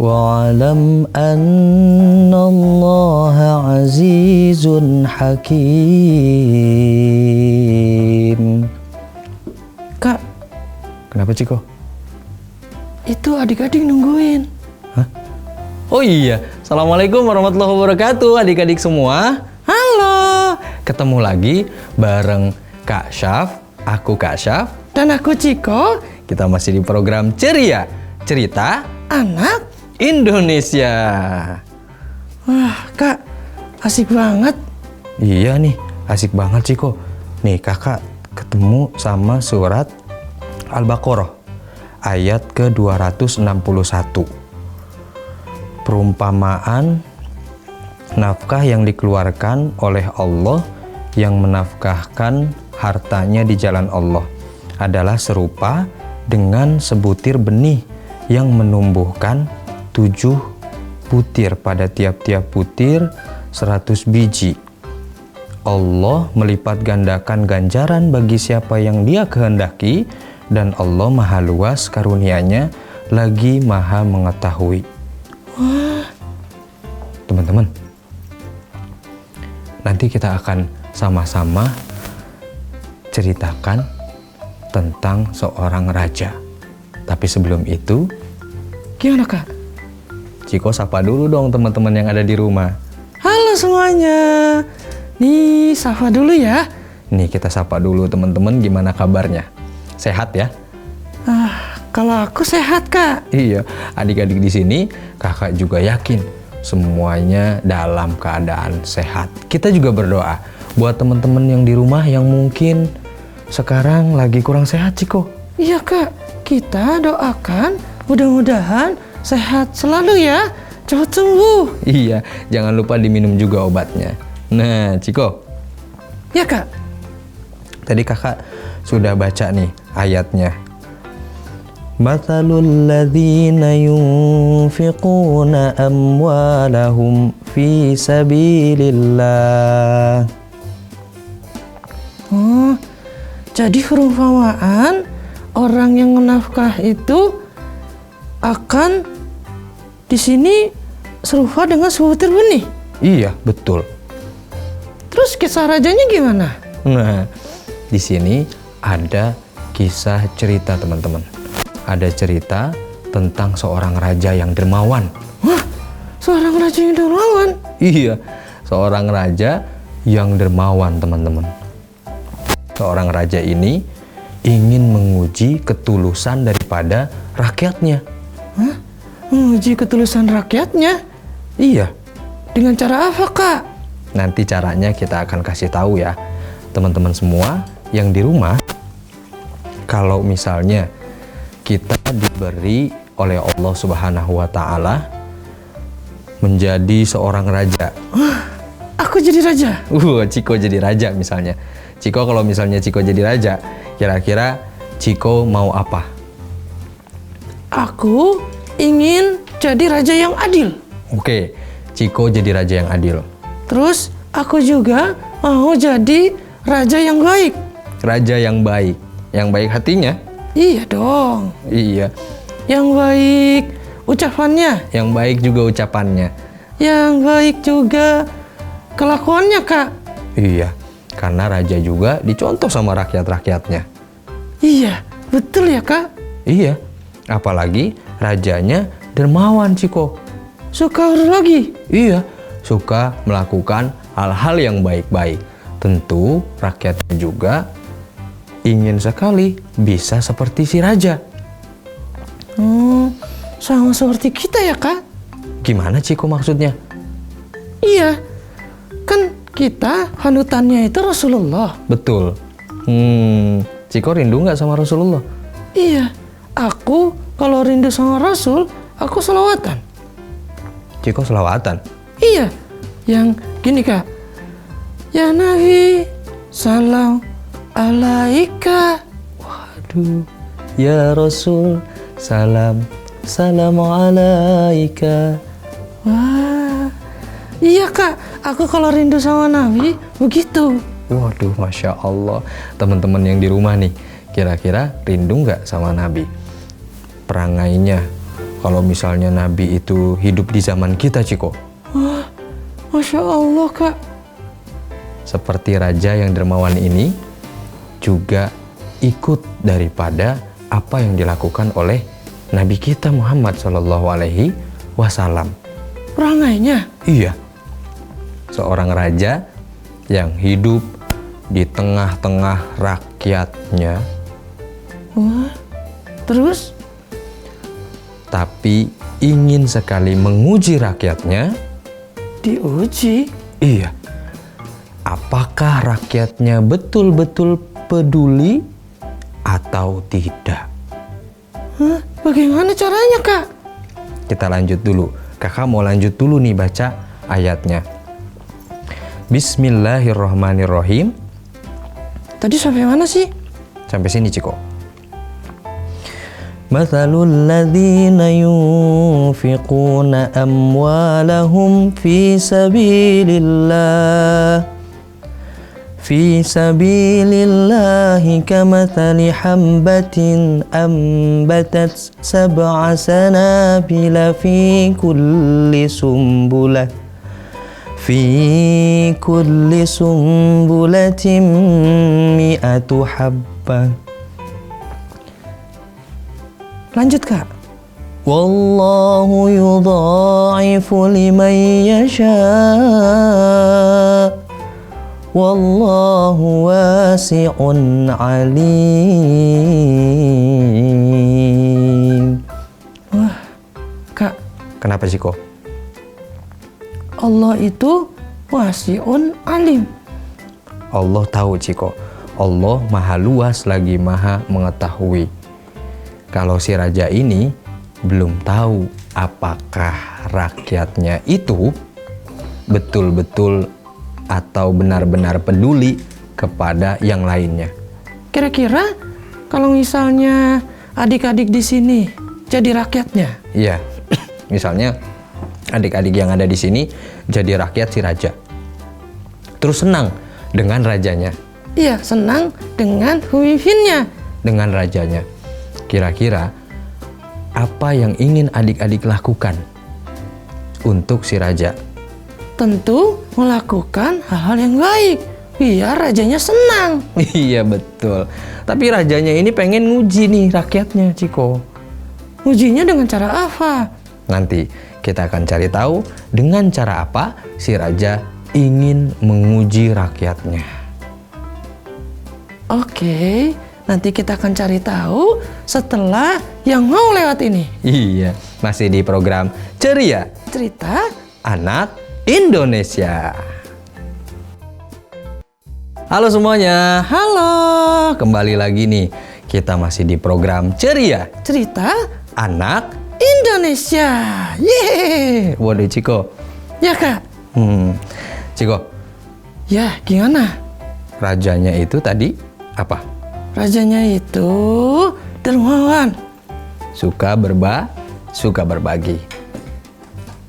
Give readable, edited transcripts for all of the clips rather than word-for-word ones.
wa'lam annallaha azizun hakim. Kak, Kenapa Ciko? itu adik-adik nungguin. Hah? Oh iya, Assalamualaikum warahmatullahi wabarakatuh adik-adik semua. Halo. Ketemu lagi bareng Kak Syaf, aku Kak Syaf. Dan aku Ciko. Kita masih di program Ceria, Cerita Anak. Indonesia. Wah, Kak, asik banget. Iya nih, asik banget Ciko. Nih kakak ketemu sama surat Al-Baqarah ayat ke-261. Perumpamaan nafkah yang dikeluarkan oleh Allah yang menafkahkan hartanya di jalan Allah adalah serupa dengan sebutir benih yang menumbuhkan 7 butir, pada tiap-tiap butir 100 biji. Allah melipat gandakan ganjaran bagi siapa yang Dia kehendaki, dan Allah maha luas karunia-Nya lagi maha mengetahui. Wah. Teman-teman, nanti kita akan sama-sama ceritakan tentang seorang raja. Tapi sebelum itu, Gimana, Kak? Ciko sapa dulu dong teman-teman yang ada di rumah. Halo semuanya. Nih, sapa dulu ya. Nih kita sapa dulu teman-teman, gimana kabarnya? Sehat ya? Kalau aku sehat, Kak. Iya, adik-adik di sini kakak juga yakin semuanya dalam keadaan sehat. Kita juga berdoa buat teman-teman yang di rumah yang mungkin sekarang lagi kurang sehat, Ciko. Iya, Kak. Kita doakan mudah-mudahan sehat selalu ya. Cepat sembuh. Iya, jangan lupa diminum juga obatnya. Nah, Ciko, Ya, Kak. tadi kakak sudah baca nih ayatnya. Mathalul ladzina yunfiquna amwalahum fi sabilillah. Oh, jadi perumpamaan orang yang menafkah itu akan di sini serupa dengan sebutir benih. Iya, betul. Terus kisah rajanya gimana? Nah, di sini ada kisah cerita teman-teman. Ada cerita tentang seorang raja yang dermawan. Wah, seorang raja yang dermawan. Iya, seorang raja yang dermawan teman-teman. Seorang raja ini ingin menguji ketulusan daripada rakyatnya. Hah? Menguji ketulusan rakyatnya? Iya, Dengan cara apa, Kak? nanti caranya kita akan kasih tahu ya. Teman-teman semua yang di rumah, kalau misalnya kita diberi oleh Allah Subhanahu wa Ta'ala menjadi seorang raja. Aku jadi raja. Ciko jadi raja misalnya. Ciko, kalau misalnya Ciko jadi raja, kira-kira Ciko mau apa? Aku ingin jadi raja yang adil. Oke, Ciko jadi raja yang adil. Terus aku juga mau jadi raja yang baik. Raja yang baik. Yang baik hatinya? Iya dong. Iya. Yang baik ucapannya. Yang baik juga ucapannya. Yang baik juga kelakuannya, Kak. Iya, karena raja juga dicontoh sama rakyat-rakyatnya. Iya, betul ya, Kak. Iya, apalagi rajanya dermawan, Ciko. Suka lagi. Iya, suka melakukan hal-hal yang baik-baik. Tentu rakyatnya juga ingin sekali bisa seperti si raja. Sama seperti kita ya, Kak. Gimana Ciko maksudnya? Iya, kan kita panutannya itu Rasulullah. Betul. Ciko rindu nggak sama Rasulullah? Iya, aku kalau rindu sama Rasul, aku selawatan. Ciko selawatan? Iya, yang gini, Kak. Ya Nabi, salam alaika. Waduh. Ya Rasul, salam alaika. Wah, iya, Kak. Aku kalau rindu sama Nabi, begitu. Waduh, Masya Allah. Teman-teman yang di rumah nih, kira-kira rindu nggak sama Nabi? Perangainya, kalau misalnya Nabi itu hidup di zaman kita, Ciko. Wah, Masya Allah, Kak. Seperti raja yang dermawan ini juga ikut daripada apa yang dilakukan oleh Nabi kita Muhammad Shallallahu Alaihi Wasallam. Perangainya? Iya, seorang raja yang hidup di tengah-tengah rakyatnya. Wah, terus? Tapi ingin sekali menguji rakyatnya. Diuji? Iya. Apakah rakyatnya betul-betul peduli atau tidak? Hah? Bagaimana caranya, Kak? Kita lanjut dulu. Kakak mau lanjut dulu nih baca ayatnya. Bismillahirrahmanirrahim. Tadi sampai mana sih? Sampai sini, Ciko. Mathalul ladzina yunfiquna amwalahum fi sabilillahi kamathali hambatin ambatat sab'a sanabila fi kulli sumbulatin mi'atu habbah. Lanjut, Kak. Wallahu yudha'ifu liman yasha' wallahu wasi'un alim. Wah, Kak, Kenapa sih kok? Allah itu wasi'un alim. Allah tahu, Ciko. Allah maha luas lagi maha mengetahui. Kalau si raja ini belum tahu apakah rakyatnya itu betul-betul atau benar-benar peduli kepada yang lainnya. Kira-kira kalau misalnya adik-adik di sini jadi rakyatnya? Iya, misalnya adik-adik yang ada di sini jadi rakyat si raja. Terus senang dengan rajanya. Iya, senang dengan pemimpinnya. Dengan rajanya. Kira-kira apa yang ingin adik-adik lakukan untuk si raja? Tentu melakukan hal-hal yang baik biar rajanya senang. Iya betul. Tapi rajanya ini pengen nguji nih rakyatnya, Ciko. Ujinya dengan cara apa? Nanti kita akan cari tahu dengan cara apa si raja ingin menguji rakyatnya. Oke, nanti kita akan cari tahu setelah yang mau lewat ini. Iya, masih di program Ceria Cerita Anak Indonesia. Halo semuanya. Halo. Kembali lagi nih. Kita masih di program Ceria Cerita Anak Indonesia. Yeay. Waduh, Ciko. Ya, Kak. Ciko, Ya, gimana? rajanya itu tadi apa? Rajanya itu dermawan. Suka berbagi.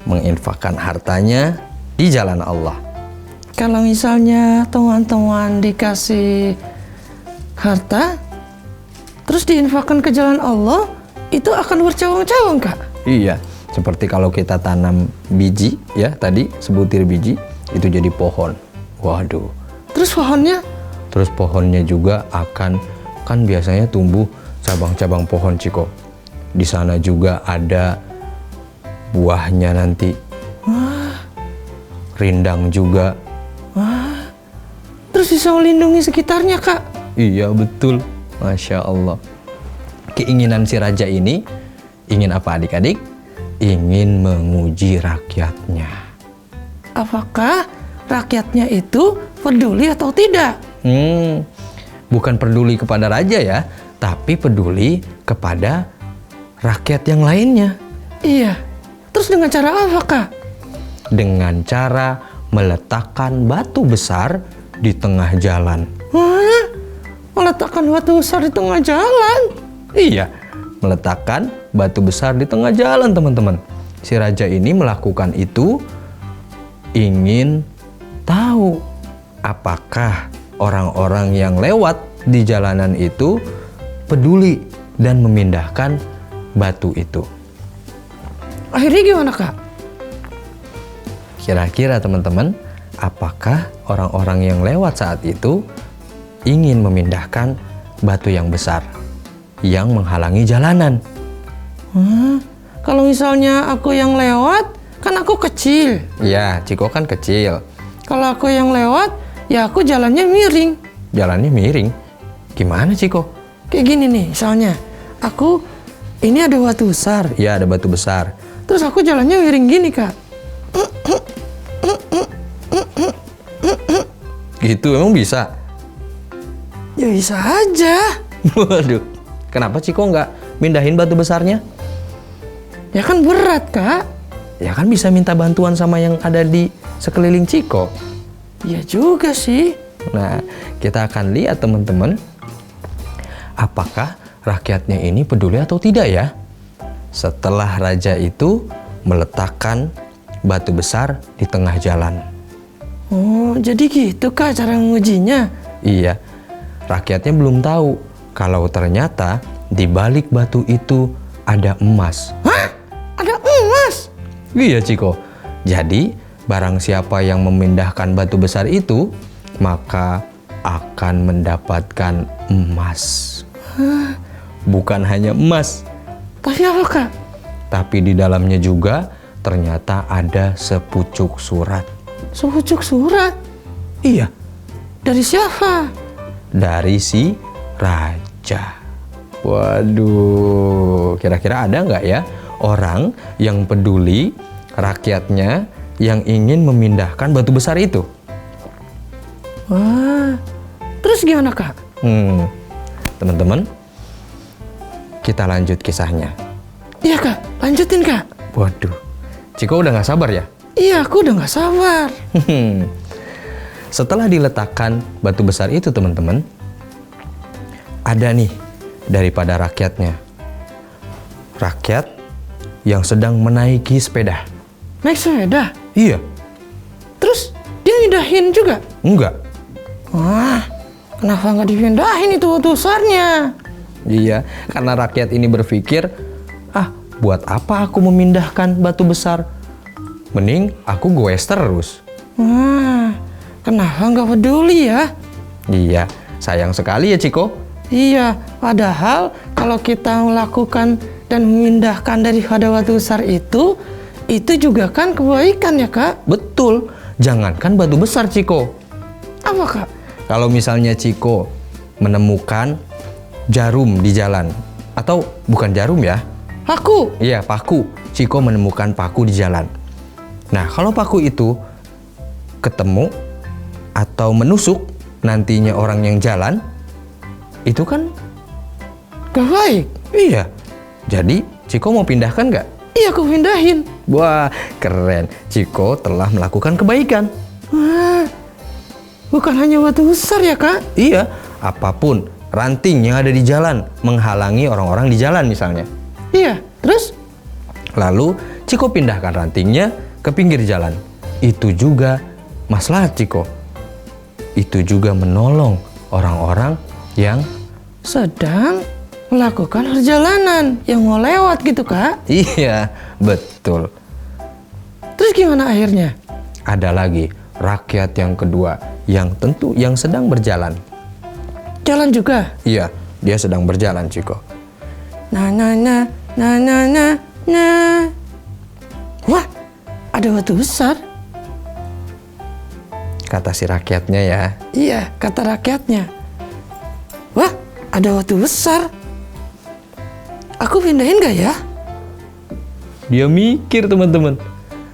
Menginfakkan hartanya di jalan Allah. Kalau misalnya teman-teman dikasih harta, terus diinfakkan ke jalan Allah, itu akan bercabang-cabang, Kak. Iya, seperti kalau kita tanam biji, ya tadi sebutir biji, itu jadi pohon. Waduh. Terus pohonnya? Terus pohonnya juga akan, kan biasanya tumbuh cabang-cabang pohon, Ciko. Di sana juga ada buahnya nanti. Wah, Rindang juga. wah. Terus bisa melindungi sekitarnya, Kak. Iya, betul. Masya Allah. Keinginan si raja ini, ingin apa adik-adik? Ingin menguji rakyatnya. Apakah rakyatnya itu peduli atau tidak? Bukan peduli kepada raja ya, tapi peduli kepada rakyat yang lainnya. Iya. Terus dengan cara apa, Kak? Dengan cara meletakkan batu besar di tengah jalan. Wah, meletakkan batu besar di tengah jalan. Iya, meletakkan batu besar di tengah jalan, teman-teman. Si raja ini melakukan itu ingin tahu apakah orang-orang yang lewat di jalanan itu peduli dan memindahkan batu itu. Akhirnya gimana, Kak? Kira-kira teman-teman, apakah orang-orang yang lewat saat itu ingin memindahkan batu yang besar yang menghalangi jalanan? Kalau misalnya aku yang lewat, kan aku kecil. Ya, Ciko kan kecil. Kalau aku yang lewat, ya aku jalannya miring. Jalannya miring. Gimana, Ciko? Kayak gini nih, misalnya ini ada batu besar. Ya, ada batu besar. Terus aku jalannya miring gini, Kak. Gitu, emang bisa? Ya bisa aja. Waduh, kenapa Ciko nggak mindahin batu besarnya? Ya kan berat, Kak. Ya kan bisa minta bantuan sama yang ada di sekeliling Ciko. Ya juga sih. Nah, kita akan lihat teman-teman, apakah rakyatnya ini peduli atau tidak ya? Setelah raja itu meletakkan batu besar di tengah jalan. Oh, jadi gitu, Kak, cara ngujinya. Iya, rakyatnya belum tahu kalau ternyata di balik batu itu ada emas. Hah? Ada emas? Iya, Ciko. Jadi, barang siapa yang memindahkan batu besar itu, maka akan mendapatkan emas. Bukan hanya emas, Tapi apa, Kak? tapi di dalamnya juga ternyata ada sepucuk surat. Sepucuk surat? Iya, Dari siapa? dari si raja. Waduh, kira-kira ada nggak ya orang yang peduli rakyatnya yang ingin memindahkan batu besar itu? Wah, terus gimana, Kak? Teman-teman, kita lanjut kisahnya. Iya, Kak, lanjutin, Kak. Waduh, Ciko udah nggak sabar ya? Iya, aku udah gak sabar. Setelah diletakkan batu besar itu teman-teman, ada nih daripada rakyatnya. Rakyat yang sedang menaiki sepeda. Naik sepeda? Iya, Terus dia mindahin juga? enggak. Wah, kenapa nggak dipindahin itu batu besarnya? Iya, karena rakyat ini berpikir, buat apa aku memindahkan batu besar? Mending aku goes terus. Wah, kenapa nggak peduli ya? Iya, sayang sekali ya Ciko. Iya, padahal kalau kita melakukan dan memindahkan daripada batu besar itu juga kan kebaikan ya, Kak? Betul, jangankan batu besar Ciko. Apa, Kak? Kalau misalnya Ciko menemukan jarum di jalan, atau bukan jarum ya? Aku? Iya, paku. Ciko menemukan paku di jalan. Nah, kalau paku itu ketemu atau menusuk nantinya orang yang jalan, itu kan Gak baik. iya. Jadi, Ciko mau pindahkan nggak? Iya, aku pindahin. Wah, keren. Ciko telah melakukan kebaikan. Wah, bukan hanya batu besar ya, Kak? Iya, apapun ranting yang ada di jalan menghalangi orang-orang di jalan misalnya. Iya, terus? Lalu Ciko pindahkan rantingnya ke pinggir jalan. Itu juga maslahat Ciko. Itu juga menolong orang-orang yang Sedang melakukan perjalanan yang mau lewat gitu, Kak. iya, betul. Terus gimana akhirnya? Ada lagi rakyat yang kedua yang tentu yang sedang berjalan. Jalan juga? Iya, dia sedang berjalan Ciko. Nah. Wah, ada batu besar. Kata si rakyatnya ya. Iya, kata rakyatnya. Wah, ada batu besar. Aku pindahin gak ya? Dia mikir teman-teman.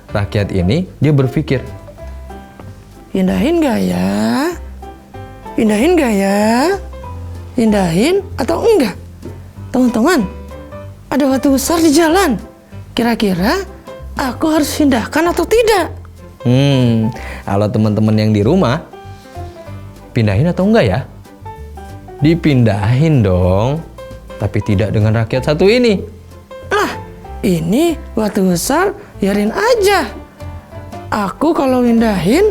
Rakyat ini dia berpikir, Pindahin gak ya? Pindahin gak ya? Pindahin atau enggak? Teman-teman, ada batu besar di jalan. Kira-kira aku harus pindahkan atau tidak? Kalau teman-teman yang di rumah, pindahin atau enggak ya? Dipindahin dong, tapi tidak dengan rakyat satu ini. Ini batu besar, biarin aja. Aku kalau pindahin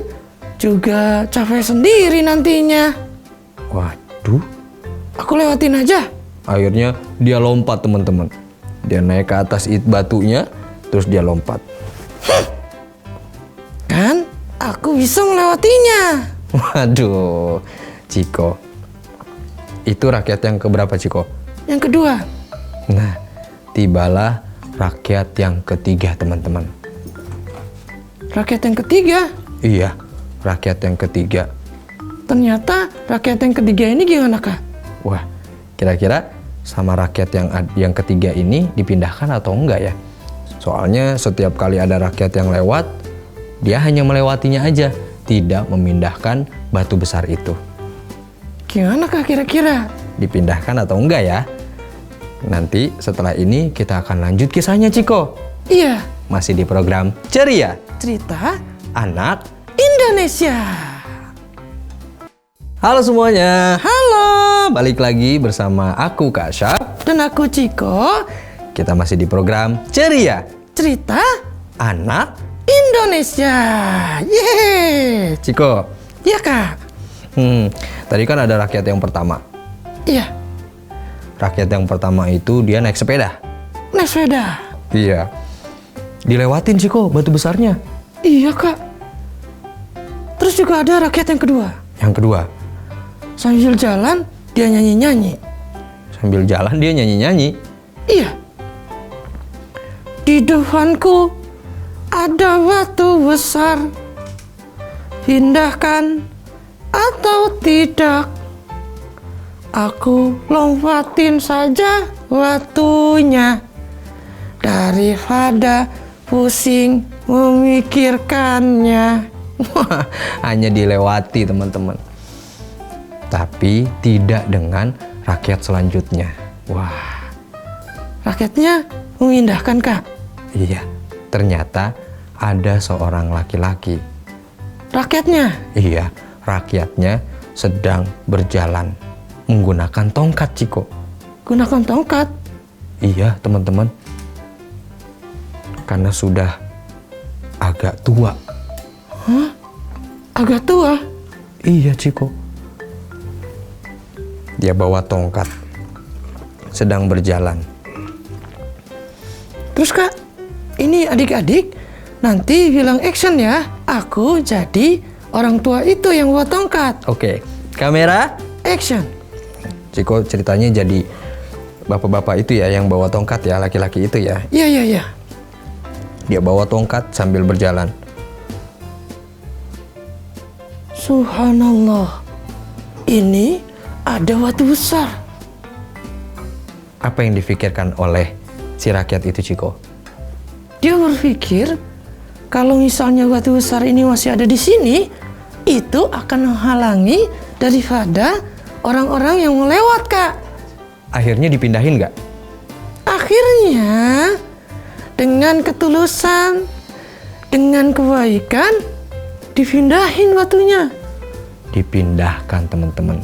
juga capek sendiri nantinya. Waduh, Aku lewatin aja. akhirnya dia lompat teman-teman. Dia naik ke atas batunya, Terus dia lompat. Kan aku bisa melewatinya. Waduh, Ciko. Itu rakyat yang keberapa, Ciko? Yang kedua. Nah, tibalah rakyat yang ketiga, teman-teman. Rakyat yang ketiga. Iya, rakyat yang ketiga. Ternyata rakyat yang ketiga ini gimana, Kak? Wah, kira-kira sama rakyat yang ketiga ini dipindahkan atau enggak ya? Soalnya setiap kali ada rakyat yang lewat, dia hanya melewatinya aja, tidak memindahkan batu besar itu. Gimana, Kak, kira-kira? Dipindahkan atau enggak ya? Nanti setelah ini kita akan lanjut kisahnya, Ciko. Iya, Masih di program Ceria cerita Anak. Indonesia. Halo semuanya, Halo, balik lagi bersama aku Kak Syaf. dan aku Ciko. Kita masih di program Ceria Cerita Anak. Indonesia. Yeay. Ciko, Iya, Kak. tadi kan ada rakyat yang pertama. Iya, Rakyat yang pertama itu dia naik sepeda. naik sepeda. Iya. Dilewatin Ciko batu besarnya. Iya, Kak. Terus juga ada rakyat yang kedua. Yang kedua, Sambil jalan, dia nyanyi-nyanyi. sambil jalan dia nyanyi-nyanyi. Iya. Di depanku ada batu besar. Pindahkan atau tidak? Aku lompatin saja batunya daripada pusing memikirkannya. Wah, hanya dilewati teman-teman. Tapi tidak dengan rakyat selanjutnya. Wah, Rakyatnya memindahkan, Kak. iya. Ternyata ada seorang laki-laki. Rakyatnya Iya, rakyatnya sedang berjalan menggunakan tongkat, Ciko. gunakan tongkat. Iya, teman-teman. Karena sudah agak tua. Agak tua. Iya, Ciko. Dia bawa tongkat, sedang berjalan. Terus, Kak, ini adik-adik nanti bilang action ya. Aku jadi orang tua itu yang bawa tongkat. Oke, kamera. Action. Ciko ceritanya jadi bapak-bapak itu ya yang bawa tongkat ya, laki-laki itu ya. Iya, iya, iya. Dia bawa tongkat sambil berjalan. Subhanallah. Ini ada batu besar. Apa yang difikirkan oleh si rakyat itu, Ciko? Dia berpikir kalau misalnya batu besar ini masih ada di sini, itu akan menghalangi daripada orang-orang yang mau lewat, Kak. Akhirnya dipindahin nggak? Akhirnya, dengan ketulusan, dengan kebaikan, dipindahin batunya. Dipindahkan, teman-teman.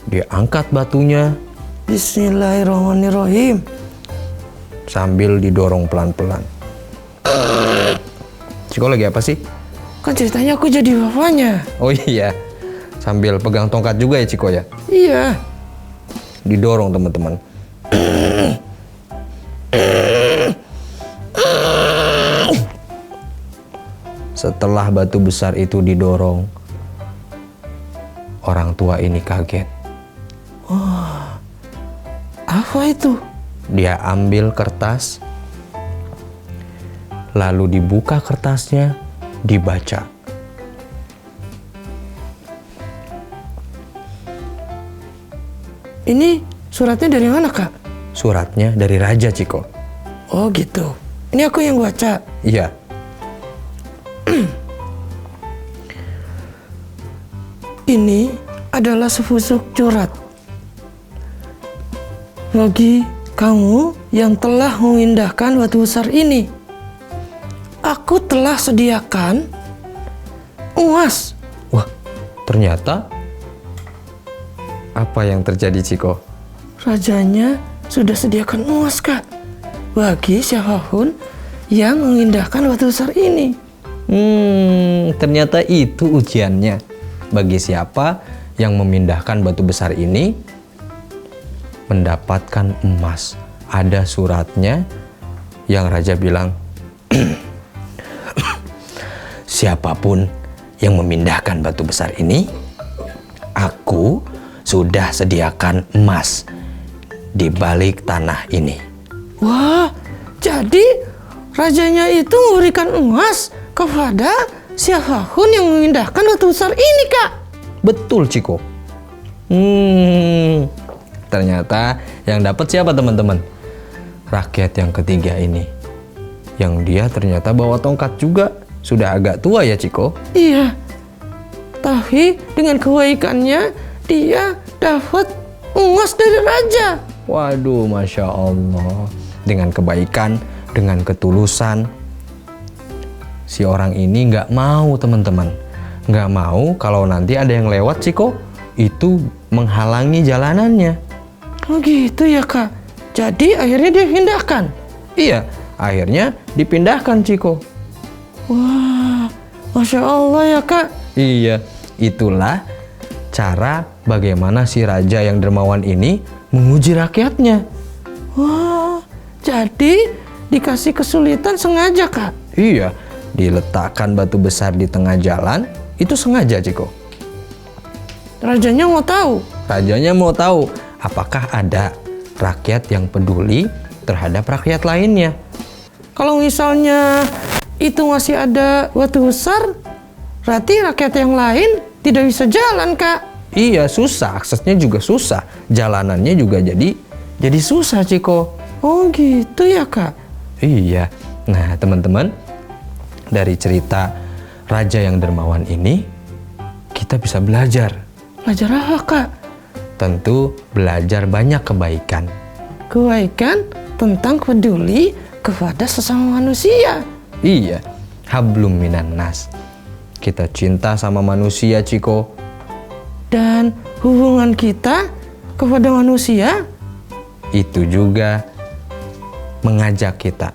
Dia angkat batunya Bismillahirrahmanirrahim. sambil didorong pelan-pelan. Ciko lagi apa sih? Kan ceritanya aku jadi bapaknya. Oh iya, sambil pegang tongkat juga ya, Ciko ya. Iya. Didorong, teman-teman. Setelah batu besar itu didorong, orang tua ini kaget. Apa itu? Dia ambil kertas, lalu dibuka kertasnya, dibaca. Ini suratnya dari mana, Kak? Suratnya dari Raja, Ciko. Oh gitu. Ini aku yang baca. Iya. Ini adalah sepucuk surat bagi kamu yang telah memindahkan batu besar ini. Aku telah sediakan emas. Wah, ternyata apa yang terjadi, Ciko? Rajanya sudah sediakan emas, Kak, bagi siapapun yang memindahkan batu besar ini. Ternyata itu ujiannya. Bagi siapa yang memindahkan batu besar ini mendapatkan emas. Ada suratnya yang raja bilang, siapapun yang memindahkan batu besar ini, aku sudah sediakan emas di balik tanah ini. Wah, jadi rajanya itu memberikan emas kepada siapapun yang memindahkan batu besar ini, Kak. Betul, Ciko. Ternyata yang dapat siapa, teman-teman? Rakyat yang ketiga ini. Yang dia ternyata bawa tongkat juga. Sudah agak tua ya, Ciko? Iya. Tapi dengan kebaikannya dia dapat emas dari raja. Waduh, Masya Allah. Dengan kebaikan, dengan ketulusan, si orang ini nggak mau, teman-teman. Nggak mau kalau nanti ada yang lewat, Ciko, itu menghalangi jalanannya. Oh gitu ya, Kak. Jadi akhirnya dia pindahkan. Iya, akhirnya dipindahkan, Ciko. Wah, Masya Allah ya, Kak. Iya, itulah cara bagaimana si raja yang dermawan ini menguji rakyatnya. Wah, jadi dikasih kesulitan sengaja, Kak. Iya, diletakkan batu besar di tengah jalan, itu sengaja, Ciko. Rajanya mau tahu. Rajanya mau tahu apakah ada rakyat yang peduli terhadap rakyat lainnya. Kalau misalnya itu masih ada batu besar, berarti rakyat yang lain tidak bisa jalan, Kak. Iya, susah, aksesnya juga susah, jalanannya juga jadi susah, Ciko. Oh gitu ya, Kak. Iya. Nah, teman-teman, dari cerita raja yang dermawan ini kita bisa belajar. Belajar apa, Kak? Tentu belajar banyak kebaikan. Kebaikan tentang peduli kepada sesama manusia. Iya, hablum minan nas. Kita cinta sama manusia, Ciko. Dan hubungan kita kepada manusia Itu juga mengajak kita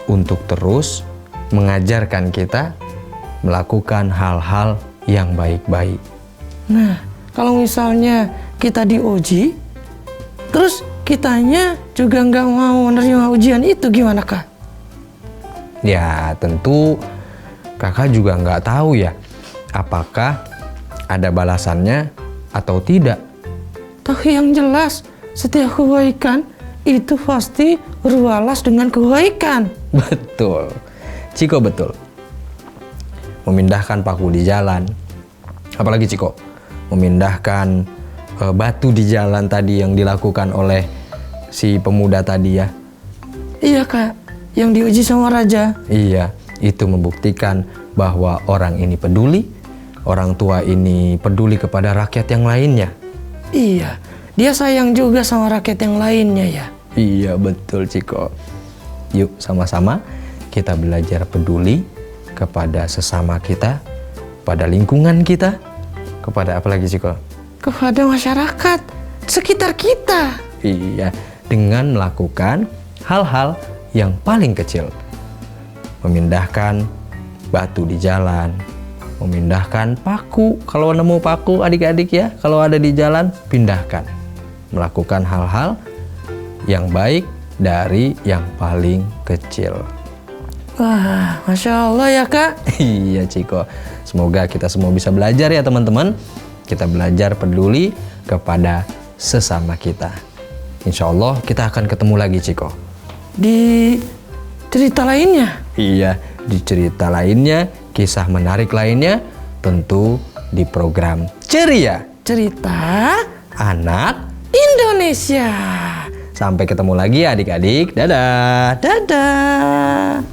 untuk terus mengajarkan kita melakukan hal-hal yang baik-baik. Nah, kalau misalnya kita diuji, terus kitanya juga nggak mau menerima ujian itu, gimana, Kak? Ya, tentu kakak juga nggak tahu ya, apakah ada balasannya atau tidak. Tapi yang jelas, setiap kebaikan itu pasti berbalas dengan kebaikan. Betul, Ciko, betul. Memindahkan paku di jalan, apalagi Ciko, memindahkan batu di jalan tadi yang dilakukan oleh si pemuda tadi ya. Iya, Kak, yang diuji sama raja. Iya, itu membuktikan bahwa orang ini peduli, orang tua ini peduli kepada rakyat yang lainnya. Iya, dia sayang juga sama rakyat yang lainnya ya. Iya, betul, Ciko. Yuk sama-sama kita belajar peduli kepada sesama kita, pada lingkungan kita, kepada apa lagi, Ciko? Kepada masyarakat sekitar kita. Iya, dengan melakukan hal-hal yang paling kecil. Memindahkan batu di jalan, memindahkan paku. Kalau nemu paku adik-adik ya, kalau ada di jalan, pindahkan. Melakukan hal-hal yang baik dari yang paling kecil. Wah, Masya Allah ya, Kak. Iya, Ciko. Semoga kita semua bisa belajar ya, teman-teman. Kita belajar peduli kepada sesama kita. Insya Allah kita akan ketemu lagi, Ciko. Di cerita lainnya. Iya, di cerita lainnya, kisah menarik lainnya, tentu di program Ceria Cerita Anak Indonesia. Sampai ketemu lagi adik-adik. Dadah. Dadah.